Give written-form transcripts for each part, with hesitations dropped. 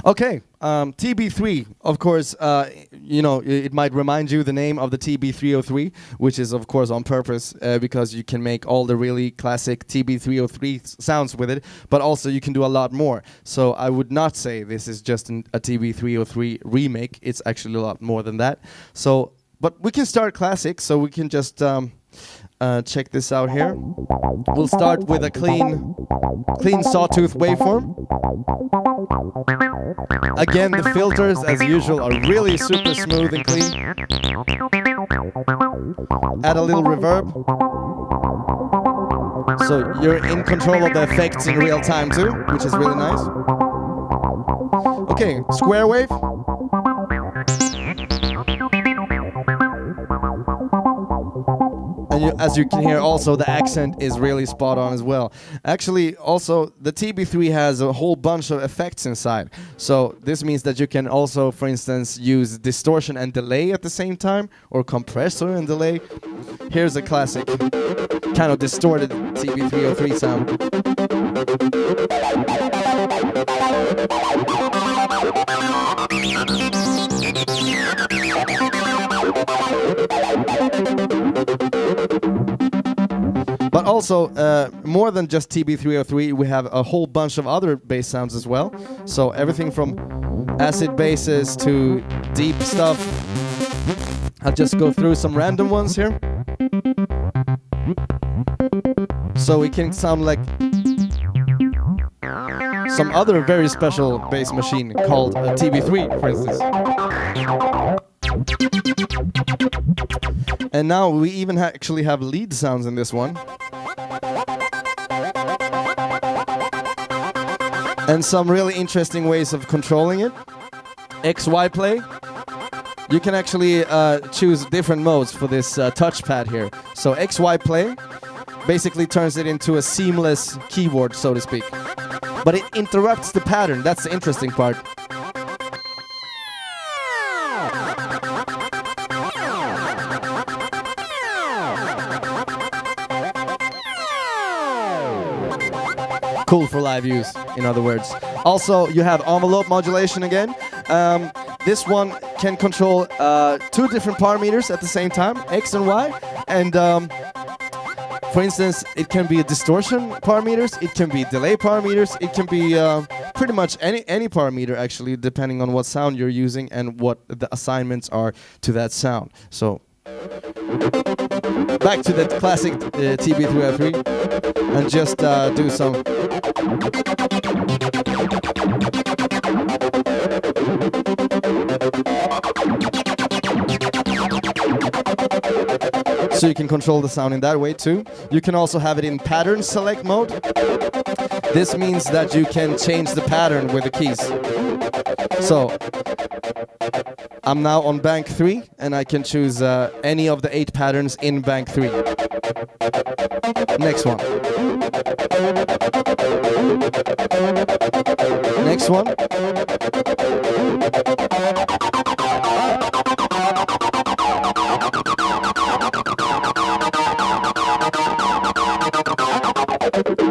Okay, TB-3, of course, you know, it might remind you the name of the TB-303, which is, of course, on purpose because you can make all the really classic TB-303 sounds with it, but also you can do a lot more. So I would not say this is just a TB-303 remake. It's actually a lot more than that. So, but we can start classic, so we can just check this out here. We'll start with a clean Sawtooth waveform. Again, the filters, as usual, are really super smooth and clean. Add a little reverb. So you're in control of the effects in real time too, which is really nice. Okay, square wave. And as you can hear, also the accent is really spot on as well. Actually, also the TB-3 has a whole bunch of effects inside. So this means that you can also, for instance, use distortion and delay at the same time, or compressor and delay. Here's a classic kind of distorted TB-303 sound. But also, more than just TB-303, we have a whole bunch of other bass sounds as well. So everything from acid basses to deep stuff. I'll just go through some random ones here. So it can sound like some other very special bass machine called a TB-3, for instance. And now we even actually have lead sounds in this one. And some really interesting ways of controlling it. XY play. You can actually choose different modes for this touchpad here. So XY play basically turns it into a seamless keyboard, so to speak. But it interrupts the pattern. That's the interesting part. Cool for live use, in other words. Also, you have envelope modulation again. This one can control two different parameters at the same time, X and Y. And for instance, it can be a distortion parameters, it can be delay parameters, it can be pretty much any parameter actually, depending on what sound you're using and what the assignments are to that sound. So back to the classic TB-303 and just do some. So you can control the sound in that way too. You can also have it in pattern select mode. This means that you can change the pattern with the keys. So I'm now on bank 3 and I can choose any of the 8 patterns in bank 3. Next one. Next one.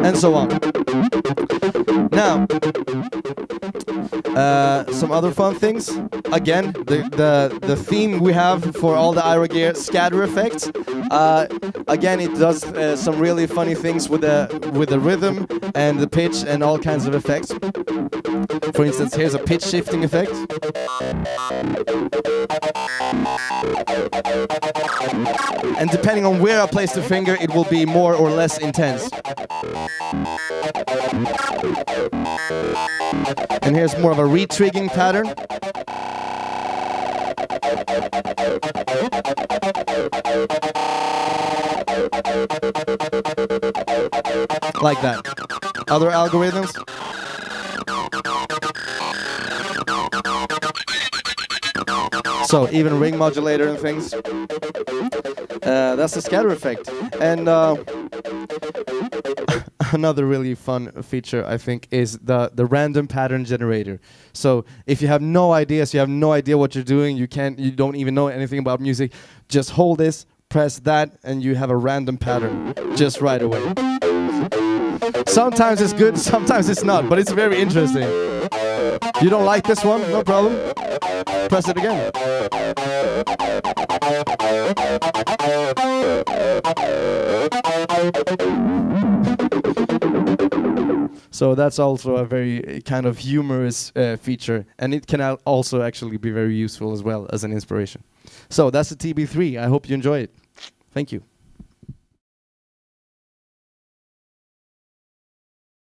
And so on. Now, some other fun things. Again, the theme we have for all the Ira Gear scatter effects. Again, it does some really funny things with the rhythm and the pitch and all kinds of effects. For instance, here's a pitch shifting effect. And depending on where I place the finger, it will be more or less intense. And here's more of a retriggering pattern. Like that. Other algorithms. So even ring modulator and things. That's the scatter effect. And another really fun feature, I think, is the random pattern generator. So if you have no ideas, you have no idea what you're doing, you don't even know anything about music, just hold this, press that, and you have a random pattern just right away. Sometimes it's good, sometimes it's not, but it's very interesting. You don't like this one? No problem. Press it again. So that's also a very kind of humorous feature, and it can also actually be very useful as well as an inspiration. So that's the TB-3. I hope you enjoy it. Thank you.